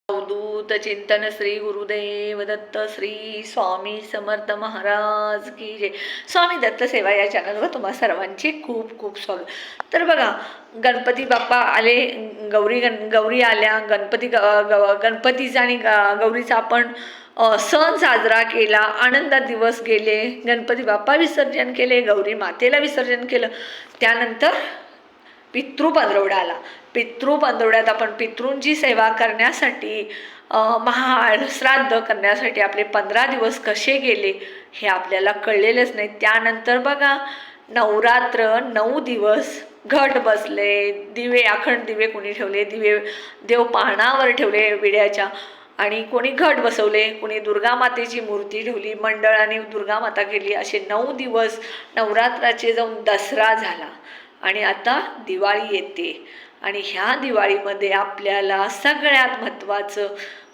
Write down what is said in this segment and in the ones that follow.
अवधूत चिंतन श्री गुरुदेव दत्त श्री स्वामी समर्थ महाराज की जय. स्वामी दत्त सेवा या चॅनलवर तुम्हा सर्वांचे खूप खूप स्वागत. तर बघा, गणपती बाप्पा आले, गौरी आल्या, गणपतीचा आणि गौरीचा आपण सण साजरा केला, आनंदात दिवस गेले, गणपती बाप्पा विसर्जन केले, गौरी मातेला विसर्जन केलं. त्यानंतर पितृपंधरवडा आला. पितृपंधरवड्यात आपण पितृंची सेवा करण्यासाठी महाळ श्राद्ध करण्यासाठी आपले 15 दिवस कसे गेले हे आपल्याला कळलेलंच नाही. त्यानंतर बघा, नवरात्र 9 दिवस घट बसले, दिवे अखंड दिवे कोणी ठेवले, दिवे देव पाहणावर ठेवले विड्याच्या, आणि कोणी घट बसवले, कोणी दुर्गा मातेची मूर्ती ठेवली, मंडळाने दुर्गा माता केली. असे 9 दिवस नवरात्राचे जाऊन दसरा झाला आणि आता दिवाळी येते. आणि ह्या दिवाळीमध्ये आपल्याला सगळ्यात महत्त्वाचं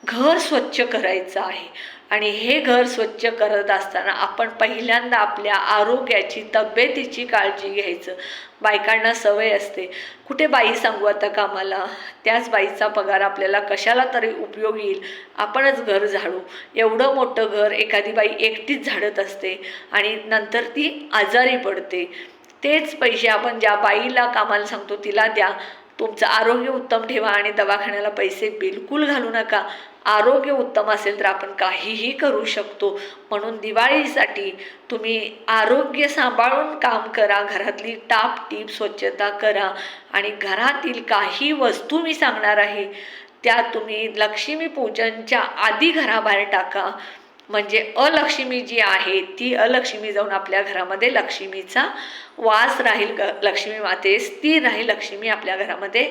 घर स्वच्छ करायचं आहे. आणि हे घर स्वच्छ करत असताना आपण पहिल्यांदा आपल्या आरोग्याची, तब्येतीची काळजी घ्यायचं. बायकांना सवय असते, कुठे बाई सांगू आता कामाला, त्याच बाईचा पगार आपल्याला कशाला तरी उपयोग येईल, आपणच घर झाडू. एवढं मोठं घर एखादी बाई एकटीच झाडत असते आणि नंतर ती आजारी पडते. तेच पैसे आपण ज्या बाईला कामाला सांगतो तिला द्या. तुमचं आरोग्य उत्तम ठेवा आणि दवाखान्याला पैसे बिलकुल घालू नका. आरोग्य उत्तम असेल तर आपण काहीही करू शकतो. म्हणून दिवाळीसाठी तुम्ही आरोग्य सांभाळून काम करा, घरातली टापटीप स्वच्छता करा. आणि घरातील काही वस्तू मी सांगणार आहे त्या तुम्ही लक्ष्मीपूजनच्या आधी घराबाहेर टाका. म्हणजे अलक्ष्मी जी आहे ती अलक्ष्मी जाऊन आपल्या घरामध्ये लक्ष्मीचा वास राहील, लक्ष्मी माते स्थिर राहील, लक्ष्मी आपल्या घरामध्ये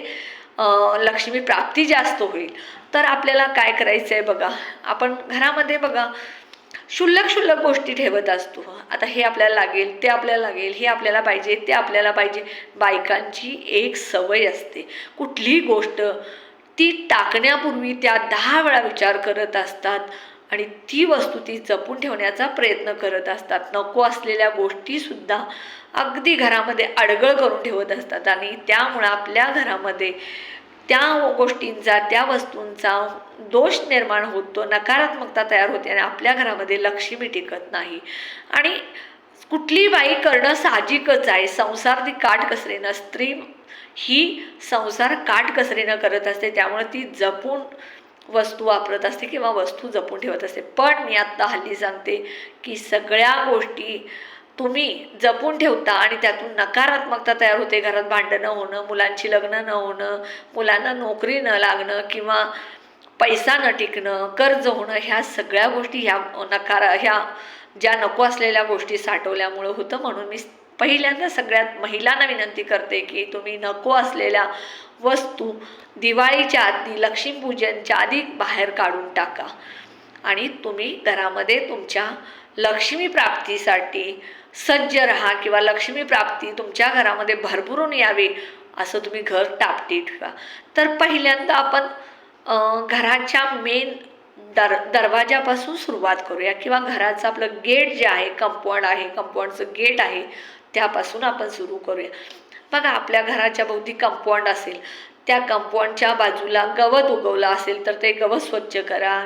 लक्ष्मी प्राप्ती जास्त होईल. तर आपल्याला काय करायचं आहे बघा, आपण घरामध्ये बघा क्षुल्लक गोष्टी ठेवत असतो. आता हे आपल्याला लागेल, ते आपल्याला लागेल, हे आपल्याला पाहिजे, ते आपल्याला पाहिजे. बायकांची एक सवय असते, कुठलीही गोष्ट ती टाकण्यापूर्वी त्या 10 वेळा विचार करत असतात आणि ती वस्तू ती जपून ठेवण्याचा प्रयत्न करत असतात. नको असलेल्या गोष्टीसुद्धा अगदी घरामध्ये अडगळ करून ठेवत असतात आणि त्यामुळं आपल्या घरामध्ये त्या गोष्टींचा, त्या वस्तूंचा दोष निर्माण होतो, नकारात्मकता तयार होते आणि आपल्या घरामध्ये लक्ष्मी टिकत नाही. आणि कुठली बाई करणं साहजिकच आहे. संसार ती काटकसरीनं, स्त्री ही संसार काटकसरीनं करत असते, त्यामुळे ती जपून वस्तू वापरत असते किंवा वस्तू जपून ठेवत असते. पण मी आत्ता हल्ली सांगते की सगळ्या गोष्टी तुम्ही जपून ठेवता आणि त्यातून नकारात्मकता तयार होते. घरात भांडणं होणं, मुलांची लग्न न होणं, मुलांना नोकरी न लागणं किंवा पैसा न टिकणं, कर्ज होणं, ह्या सगळ्या गोष्टी ह्या ज्या नको असलेल्या गोष्टी साठवल्यामुळं होतं. म्हणून मी पहिल्यांदा सगळ्यात महिलांना विनंती करते की तुम्ही नको असलेल्या वस्तू दिवाळीच्या आधी, लक्ष्मीपूजनच्या आधी बाहेर काढून टाका. आणि तुम्ही घरामध्ये तुमच्या लक्ष्मी प्राप्तीसाठी सज्ज राहा किंवा लक्ष्मी प्राप्ती तुमच्या घरामध्ये भरभरून यावी असं तुम्ही घर टापटीप ठेवा. तर पहिल्यांदा आपण घराच्या मेन दरवाजापासून सुरुवात करूया किंवा घराचं आपलं गेट जे आहे, कंपाऊंड आहे, कंपाऊंडचं गेट आहे, त्यापासून आपण सुरू करूया. बघा, आपल्या घराच्या भोवती कंपाऊंड असेल, त्या कंपाऊंडच्या बाजूला गवत उगवलं असेल तर ते गवत स्वच्छ करा.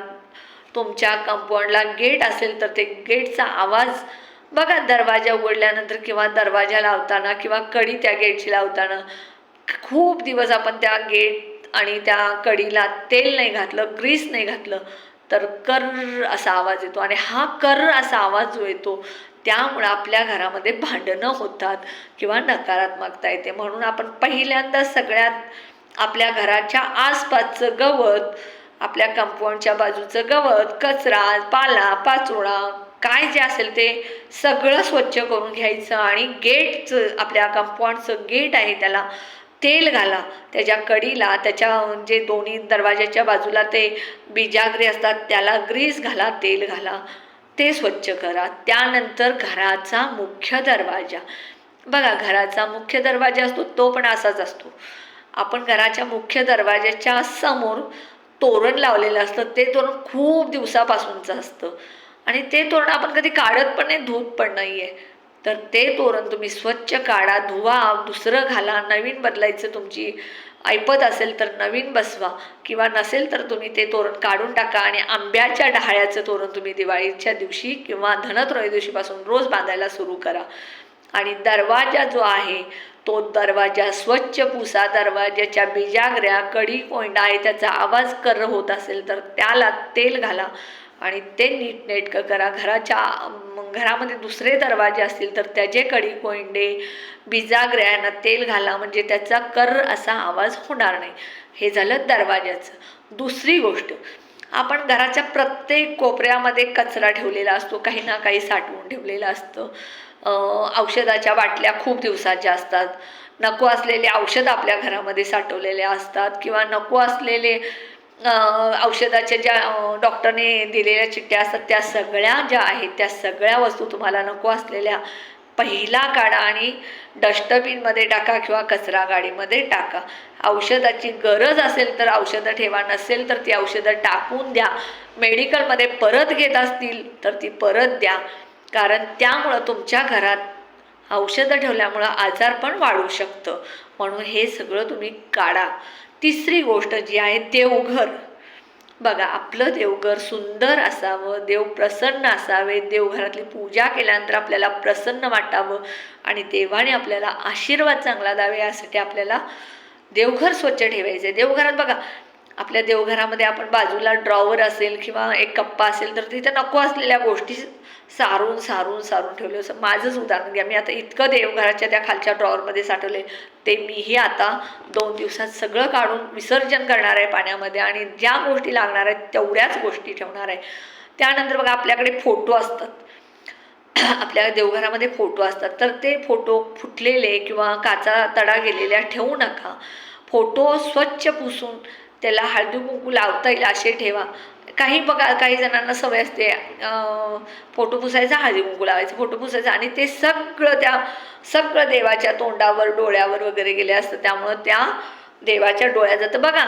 तुमच्या कंपाऊंडला गेट असेल तर ते गेटचा आवाज बघा, दरवाजा उघडल्यानंतर किंवा दरवाजा लावताना किंवा कडी त्या गेटची लावताना खूप दिवस आपण त्या गेट आणि त्या कडीला तेल नाही घातलं, ग्रीस नाही घातलं तर कर्र असा आवाज येतो. आणि हा कर्र असा आवाज जो येतो त्यामुळं आपल्या घरामध्ये भांडणं होतात किंवा नकारात्मकता येते. म्हणून आपण पहिल्यांदा सगळ्यात आपल्या घराच्या आसपासचं गवत, आपल्या कंपाऊंडच्या बाजूचं गवत, कचरा, पाला पाचोळा काय जे असेल ते सगळं स्वच्छ करून घ्यायचं. आणि गेटचं, आपल्या कंपाऊंडचं गेट आहे त्याला तेल घाला, त्याच्या कडीला, त्याच्या जे दोन्ही दरवाजाच्या बाजूला ते बिजागरे असतात त्याला ग्रीस घाला, तेल घाला, ते स्वच्छ करा. त्यानंतर घराचा मुख्य दरवाजा बघा, घराचा मुख्य दरवाजा असतो तो पण असाच असतो. आपण घराच्या मुख्य दरवाजाच्या समोर तोरण लावलेलं असतं, ते तोरण खूप दिवसापासूनचं असतं आणि ते तोरण आपण कधी काढत पण नाही, धुत पण नाही आहे. तर ते तोरण तुम्ही स्वच्छ काढा, धुवा, दुसरं घाला, नवीन बदलायचं तुमची ऐपत असेल तर नवीन बसवा, किंवा नसेल तर तुम्ही ते तोरण काढून टाका आणि आंब्याच्या डहाळ्याचं तोरण तुम्ही दिवाळीच्या दिवशी किंवा धनत्रयोदशीपासून रोज बांधायला सुरू करा. आणि दरवाजा जो आहे तो दरवाजा स्वच्छ पुसा. दरवाजाच्या बिजागऱ्या, कडी कोंडा आहे त्याचा आवाज कर होत असेल तर त्याला तेल घाला आणि ते नीटनेटकं करा. घरामध्ये दुसरे दरवाजे असतील तर त्याचे कडी कोंडे, बिजागऱ्यांना तेल घाला, म्हणजे त्याचा कर असा आवाज होणार नाही. हे झालं दरवाजाचं. दुसरी गोष्ट, आपण घराच्या प्रत्येक कोपऱ्यामध्ये कचरा ठेवलेला असतो, काही ना काही साठवून ठेवलेलं असतं. औषधाच्या बाटल्या खूप दिवसाच्या असतात, नको असलेले औषध आपल्या घरामध्ये साठवलेले असतात, किंवा नको असलेले औषधाच्या ज्या डॉक्टरने दिलेल्या चिठ्ठ्या असतात त्या सगळ्या ज्या आहेत त्या सगळ्या वस्तू तुम्हाला नको असलेल्या पहिला काढा आणि डस्टबिनमध्ये टाका किंवा कचरा गाडीमध्ये टाका. औषधाची गरज असेल तर औषधं ठेवा, नसेल तर ती औषधं टाकून द्या. मेडिकलमध्ये परत घेत असतील तर ती परत द्या, कारण त्यामुळं तुमच्या घरात औषधं ठेवल्यामुळं आजार पण वाढू शकतं. म्हणून हे सगळं तुम्ही काढा. तिसरी गोष्ट जी आहे, देवघर. बघा, आपलं देवघर सुंदर असावं, देव प्रसन्न असावे, देवघरातली पूजा केल्यानंतर आपल्याला प्रसन्न वाटावं आणि देवाने आपल्याला आशीर्वाद चांगला द्यावे, यासाठी आपल्याला देवघर स्वच्छ ठेवायचं आहे. देवघरात बघा, आपल्या देवघरामध्ये आपण बाजूला ड्रॉवर असेल किंवा एक कप्पा असेल तर तिथे नको असलेल्या गोष्टी सारून सारून सारून ठेवले. असं माझंच उदाहरण घ्या, मी आता इतकं देवघराच्या त्या खालच्या ड्रॉवरमध्ये साठवले, ते मीही आता 2 दिवसात सगळं काढून विसर्जन करणार आहे पाण्यामध्ये आणि ज्या गोष्टी लागणार आहेत तेवढ्याच गोष्टी ठेवणार आहे. त्यानंतर बघा, आपल्याकडे फोटो असतात, आपल्या देवघरामध्ये फोटो असतात, तर ते फोटो फुटलेले किंवा काचा तडा गेलेल्या ठेवू नका. फोटो स्वच्छ पुसून त्याला हळदी कुंकू लावता येईल असे ठेवा. बघा, काही जणांना सवय असते फोटो पुसायचा, हळदी कुंकू लावायचं, फोटो पुसायचा, आणि ते सगळं देवाच्या तोंडावर, डोळ्यावर वगैरे गेले असतं, त्यामुळं त्या देवाच्या डोळ्यात जातं. बघा,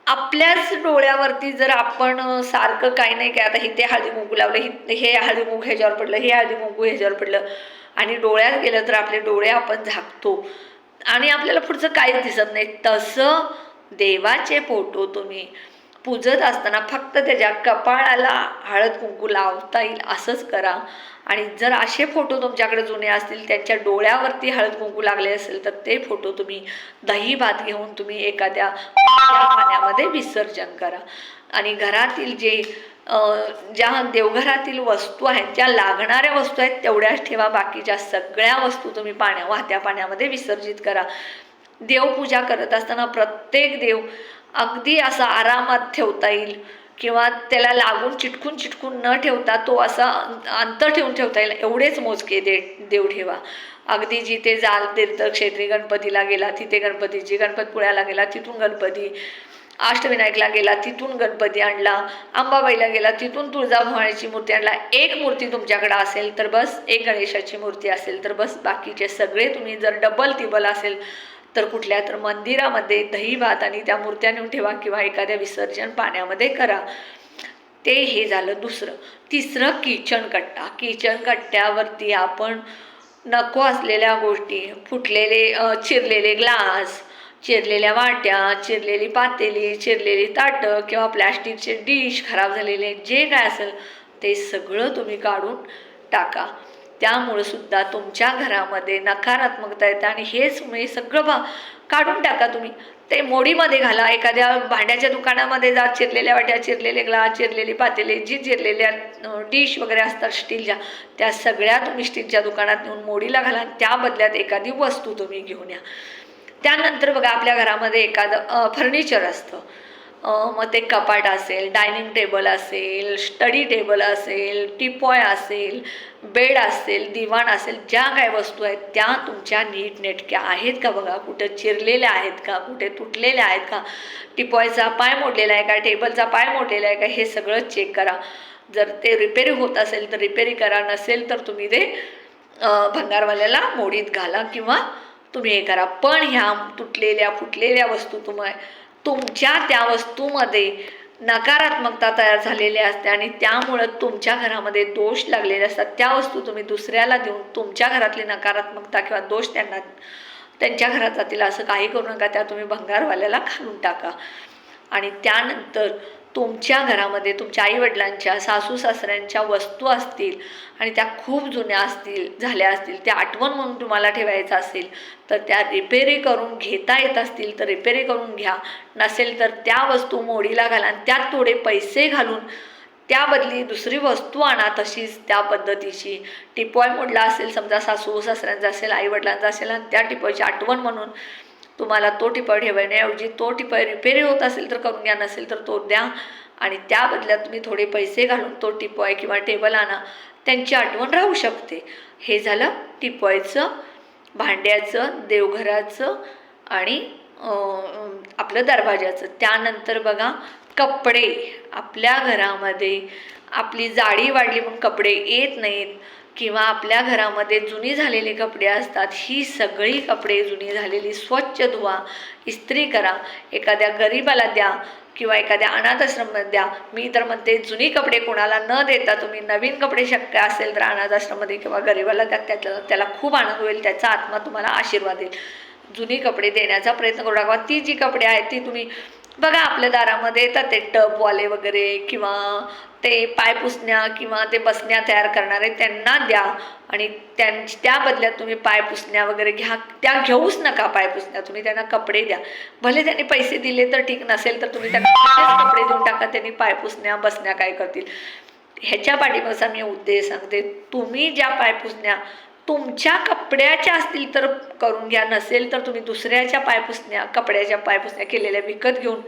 आपल्याच डोळ्यावरती जर आपण सारखं काही नाही काय, आता इथे हळदी कुंकू लावलं, हे हळदी कुंकू ह्याच्यावर पडलं, हे हळदी कुंकू ह्याच्यावर पडलं आणि डोळ्यात गेलं तर आपले डोळे आपण झाकतो आणि आपल्याला पुढचं काहीच दिसत नाही. तसं देवाचे फोटो तुम्ही पूजत असताना फक्त त्याच्या कपाळाला हळद कुंकू लावता येईल असंच करा. आणि जर असे फोटो तुमच्याकडे जुने असतील, त्यांच्या डोळ्यावरती हळद कुंकू लागले असेल तर ते फोटो तुम्ही दही भात घेऊन तुम्ही एखाद्या पाण्यामध्ये विसर्जन करा. आणि घरातील ज्या देवघरातील वस्तू आहेत, ज्या लागणाऱ्या वस्तू आहेत तेवढ्याच ठेवा, बाकीच्या सगळ्या वस्तू तुम्ही वाहत्या पाण्यामध्ये विसर्जित करा. देवपूजा करत असताना प्रत्येक देव अगदी असा आरामात ठेवता येईल किंवा त्याला लागून चिटकून न ठेवता तो असा अंतर ठेवून ठेवता येईल एवढेच मोजके देव ठेवा. अगदी जिथे जाल तीर्थक्षेत्री गणपतीला गेला तिथे गणपतीची, गणपतपुळ्याला गेला तिथून गणपती, अष्टविनायकला गेला तिथून गणपती आणला, अंबाबाईला गेला तिथून तुळजाभवानीची मूर्ती आणला. एक मूर्ती तुमच्याकडे असेल तर बस, एक गणेशाची मूर्ती असेल तर बस, बाकीचे सगळे तुम्ही जर डबल टिबल असेल तर कुठल्या तर मंदिरामध्ये दही भात आणि त्या मूर्त्या नेऊन ठेवा किंवा एखाद्या विसर्जन पाण्यामध्ये करा. ते हे झालं दुसरं. तिसरं, किचन कट्टा. किचन कट्ट्यावरती आपण नको असलेल्या गोष्टी, चिरलेले ग्लास, चिरलेल्या वाट्या, चिरलेली पातेली, चिरलेली ताटं किंवा प्लॅस्टिकचे डिश, खराब झालेले जे काय असेल ते सगळं तुम्ही काढून टाका. त्यामुळं सुद्धा तुमच्या घरामध्ये नकारात्मकता येते आणि हेच मी सगळं काढून टाका. तुम्ही ते मोडीमध्ये घाला, एखाद्या भांड्याच्या दुकानामध्ये जा, चिरलेल्या वाट्या, चिरलेले ग्लास, चिरलेली पातेले, जी चिरलेल्या डिश वगैरे असतात स्टीलच्या, त्या सगळ्या तुम्ही स्टीलच्या दुकानात नेऊन मोडीला घाला. त्या बदल्यात एखादी वस्तू तुम्ही घेऊन या. त्यानंतर बघा, आपल्या घरामध्ये एखादं फर्निचर असतं, मग ते कपाट असेल, डायनिंग टेबल असेल, स्टडी टेबल असेल, टीपॉय असेल, बेड असेल, दिवाण असेल, ज्या काय वस्तू आहेत त्या तुमच्या नीटनेटक्या आहेत का बघा. कुठं चिरलेल्या आहेत का, कुठे तुटलेल्या आहेत का, टीपॉयचा पाय मोडलेला आहे का, टेबलचा पाय मोडलेला आहे का, हे सगळं चेक करा. जर ते रिपेरी होत असेल तर रिपेरी करा, नसेल तर तुम्ही ते भंगारवाल्याला मोडीत घाला किंवा तुम्ही हे करा. पण ह्या तुटलेल्या फुटलेल्या वस्तू तुमच्या त्या वस्तूमध्ये नकारात्मकता तयार झालेली असते आणि त्यामुळं तुमच्या घरामध्ये दोष लागलेले असतात. त्या वस्तू तुम्ही दुसऱ्याला देऊन तुमच्या घरातली नकारात्मकता किंवा दोष त्यांना त्यांच्या घरात जातील असं काही करू नका. त्या तुम्ही भंगारवाल्याला घालून टाका. आणि त्यानंतर तुमच्या घरामध्ये तुमच्या आईवडिलांच्या सासू सासऱ्यांच्या वस्तू असतील आणि त्या खूप जुन्या झाल्या असतील, त्या आठवण म्हणून तुम्हाला ठेवायचं असेल तर त्या रिपेरी करून घेता येत असतील तर रिपेरी करून घ्या. नसेल तर त्या वस्तू मोडीला घाला आणि त्यात थोडे पैसे घालून त्या बदली दुसरी वस्तू आणा तशीच त्या पद्धतीची. टिपॉय मोडला असेल समजा, सासू सासऱ्यांचा असेल, आईवडिलांचा असेल आणि त्या टिपॉयची आठवण म्हणून तुम्हाला तो टिपॉय ठेवण्याऐवजी तो टिपॉय रिपेरी होत असेल तर करून घ्या, नसेल तर तो द्या आणि त्या बदल्यात तुम्ही थोडे पैसे घालून तो टिपॉय किंवा टेबल आणा, त्यांची आठवण राहू शकते. हे झालं टिपॉयचं, भांड्याचं, देवघराचं आणि आपलं दरवाजाचं. त्यानंतर बघा कपडे. आपल्या घरामध्ये आपली जाडी वाढली म्हणून कपडे येत नाहीत किंवा आपल्या घरामध्ये जुनी झालेली कपडे असतात, ही सगळी कपडे जुनी झालेली स्वच्छ धुवा, इस्त्री करा, एखाद्या गरीबाला द्या किंवा एखाद्या अनाथ आश्रमात द्या. मी तर म्हणते जुनी कपडे कोणाला न देता तुम्ही नवीन कपडे शक्य असेल तर अनाथ आश्रमामध्ये किंवा गरीबाला द्या. त्याला खूप आनंद होईल, त्याचा आत्मा तुम्हाला आशीर्वाद देईल. जुनी कपडे देण्याचा प्रयत्न करू नका. ती जी कपडे आहेत ती तुम्ही बघा आपल्या दारामध्ये येतात ते टबवाले वगैरे किंवा ते पायपुसण्या किंवा ते बसण्या तयार करणारे, त्यांना द्या आणि त्या बदल्यात तुम्ही पायपुसण्या वगैरे घ्या. त्या घेऊच नका पायपुसण्या, तुम्ही त्यांना कपडे द्या. भले त्यांनी पैसे दिले तर ठीक, नसेल तर तुम्ही त्यांना कपडे देऊन टाका. त्यांनी पायपुसण्या बसण्या काय करतील. ह्याच्या पाठीमागचा मी उद्देश सांगते. तुम्ही ज्या पायपुसण्या तुमच्या कपड्याच्या असतील तर करून घ्या, नसेल तर तुम्ही दुसऱ्याच्या कपड्याच्या पायपुसण्या केलेल्या विकत घेऊन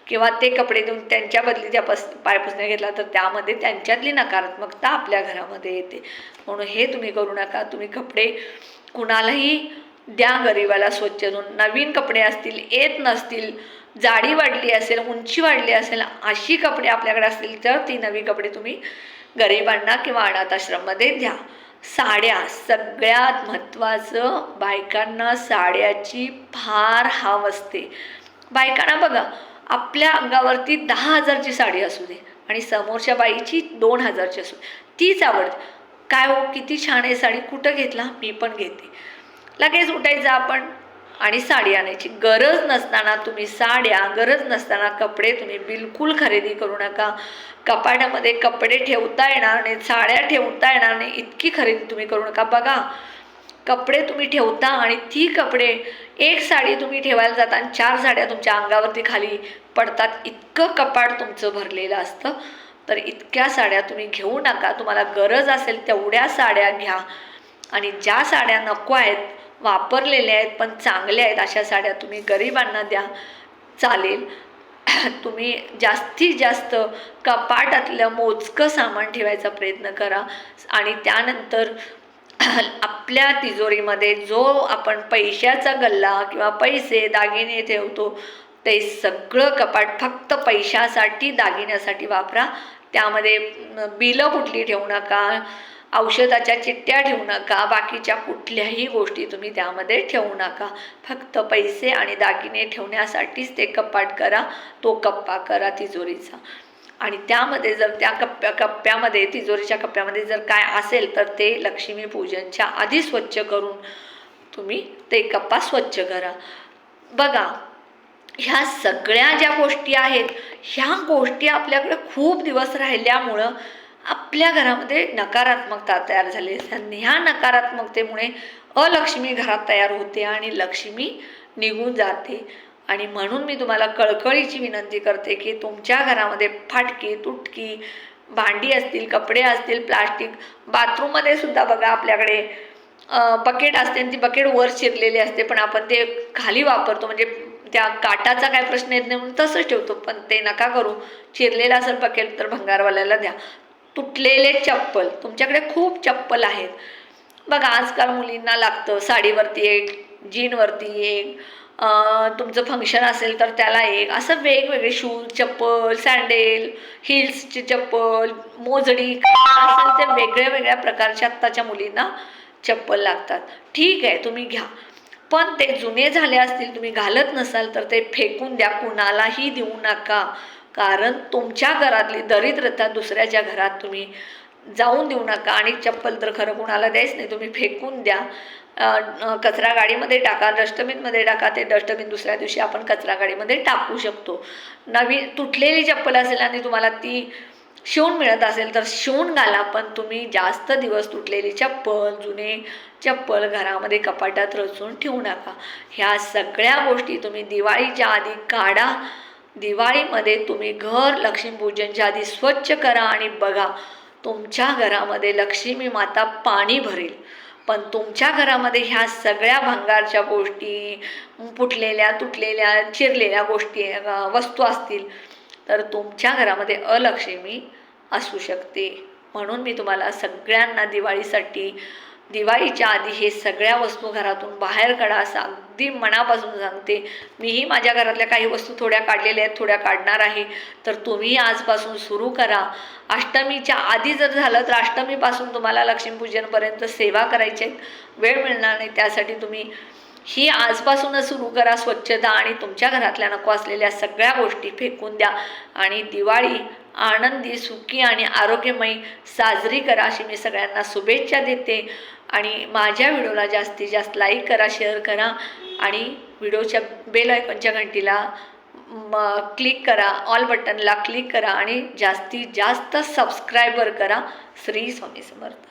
किंवा ते कपडे देऊन त्यांच्या बदली त्या पायपुसण्या घेतला तर त्यामध्ये त्यांच्यातली नकारात्मकता आपल्या घरामध्ये येते. म्हणून हे तुम्ही करू नका. तुम्ही कपडे कुणालाही द्या गरिबाला स्वच्छ धुवून. नवीन कपडे असतील, येत नसतील, जाडी वाढली असेल, उंची वाढली असेल, अशी कपडे आपल्याकडे असतील तर ती नवी कपडे तुम्ही गरिबांना किंवा अनाथ आश्रममध्ये द्या. साड्या, सगळ्यात महत्त्वाचं, बायकांना साड्याची फार हाव असते. बायकांना बघा आपल्या अंगावरती 10,000ची साडी असू दे आणि समोरच्या बाईची 2,000ची असू दे, तीच आवडते. काय हो किती छान आहे साडी, कुठं घेतला, मी पण घेते. लगेच उठायचं आपण आणि साडी आणायची. गरज नसताना तुम्ही साड्या, गरज नसताना कपडे तुम्ही बिलकुल खरेदी करू नका. कपाटामध्ये कपडे ठेवता येणार नाही, साड्या ठेवता येणार नाही, इतकी खरेदी तुम्ही करू नका. बघा कपडे तुम्ही ठेवता आणि ती कपडे, एक साडी तुम्ही ठेवायला जाता आणि 4 साड्या तुमच्या अंगावरती खाली पडतात. इतकं कपाट तुमचं भरलेलं असतं. तर इतक्या साड्या तुम्ही घेऊ नका. तुम्हाला गरज असेल तेवढ्या साड्या घ्या आणि ज्या साड्या नको आहेत, वापरलेल्या आहेत पण चांगल्या आहेत, अशा साड्या तुम्ही गरिबांना द्या, चालेल. तुम्ही जास्तीत जास्त कपाटातलं मोजकं सामान ठेवायचा प्रयत्न करा आणि त्यानंतर आपल्या तिजोरीमध्ये जो आपण पैशाचा गल्ला किंवा पैसे दागिने ठेवतो ते सगळं कपाट फक्त पैशासाठी, दागिन्यासाठी वापरा. त्यामध्ये बिलं कुठली ठेवू नका, औषधाच्या चिठ्ठ्या ठेवू नका, बाकीच्या कुठल्याही गोष्टी तुम्ही त्यामध्ये ठेवू नका. फक्त पैसे आणि दागिने ठेवण्यासाठीच ते कपाट करा, तो कप्पा करा तिजोरीचा. आणि त्यामध्ये जर त्या कप्प्यामध्ये, तिजोरीच्या कप्प्यामध्ये जर काय असेल तर ते लक्ष्मीपूजनच्या आधी स्वच्छ करून तुम्ही ते कप्पा स्वच्छ करा. बघा ह्या सगळ्या ज्या गोष्टी आहेत, ह्या गोष्टी आपल्याकडे खूप दिवस राहिल्यामुळं आपल्या घरामध्ये नकारात्मकता तयार झाली असते. ह्या नकारात्मकतेमुळे अलक्ष्मी घरात तयार होते आणि लक्ष्मी निघून जाते. आणि म्हणून मी तुम्हाला कळकळीची विनंती करते की तुमच्या घरामध्ये फाटकी तुटकी भांडी असतील, कपडे असतील, प्लास्टिक, बाथरूममध्ये सुद्धा बघा आपल्याकडे बकेट असते आणि ती बकेट वर चिरलेली असते पण आपण ते खाली वापरतो, म्हणजे त्या काटाचा काय प्रश्न येत नाही म्हणून तसंच ठेवतो. पण ते नका करू. चिरलेला असेल बकेट तर भंगारवाल्याला द्या. तुटलेले चप्पल, तुमच्याकडे खूप चप्पल आहेत बघा, आजकाल मुलींना लागतं, साडीवरती एक, जीनवरती एक, तुमचं फंक्शन असेल तर त्याला एक, असं वेगवेगळे शूज, चप्पल, सँडेल, हिल्सची चप्पल, मोजडी, असेल ते वेगळ्या वेगळ्या प्रकारच्या आत्ताच्या मुलींना चप्पल लागतात. ठीक आहे तुम्ही घ्या, पण ते जुने झाले असतील, तुम्ही घालत नसाल तर ते फेकून द्या, कुणालाही देऊ नका. कारण तुमच्या घरातली दरिद्रता दुसऱ्याच्या घरात तुम्ही जाऊन देऊ नका. आणि चप्पल तर खरं कुणाला द्यायच नाही, तुम्ही फेकून द्या. कचरा गाडीमध्ये टाका, डस्टबिनमध्ये टाका. ते डस्टबिन दुसऱ्या दिवशी आपण कचरा गाडीमध्ये टाकू शकतो. नवीन तुटलेली चप्पल असेल आणि तुम्हाला ती शिवून मिळत असेल तर शिवून घाला, पण तुम्ही जास्त दिवस तुटलेली चप्पल, जुने चप्पल घरामध्ये कपाटात रचून ठेवू नका. ह्या सगळ्या गोष्टी तुम्ही दिवाळीच्या आधी काढा. दिवाळीमध्ये तुम्ही घर लक्ष्मीपूजनच्या आधी स्वच्छ करा आणि बघा, तुमच्या घरामध्ये लक्ष्मी माता पाणी भरेल. पण तुमच्या घरामध्ये ह्या सगळ्या भंगारच्या गोष्टी, फुटलेल्या, तुटलेल्या, चिरलेल्या गोष्टी, वस्तू असतील तर तुमच्या घरामध्ये अलक्ष्मी असू शकते. म्हणून मी तुम्हाला सगळ्यांना दिवाळीच्या आधी हे सगळ्या वस्तू घरातून बाहेर काढा असं अगदी मनापासून सांगते. मीही माझ्या घरातल्या काही वस्तू थोड्या काढलेल्या आहेत, थोड्या काढणार आहे. तर तुम्ही आजपासून सुरू करा. अष्टमीच्या आधी जर झालं तर अष्टमीपासून तुम्हाला लक्ष्मीपूजनपर्यंत सेवा करायची आहे, वेळ मिळणार नाही. त्यासाठी तुम्ही ही आजपासूनच सुरू करा स्वच्छता. आणि तुमच्या घरातल्या नको असलेल्या सगळ्या गोष्टी फेकून द्या आणि दिवाळी आनंदी, सुखी आणि आरोग्यमयी साजरी करा अशी मी सगळ्यांना शुभेच्छा देते. आणि माझ्या व्हिडिओला जास्तीत जास्त लाईक करा, शेअर करा आणि व्हिडिओच्या बेल आयकॉनच्या घंटीला क्लिक करा, ऑल बटनला क्लिक करा आणि जास्तीत जास्त सबस्क्रायबर करा. श्री स्वामी समर्थ.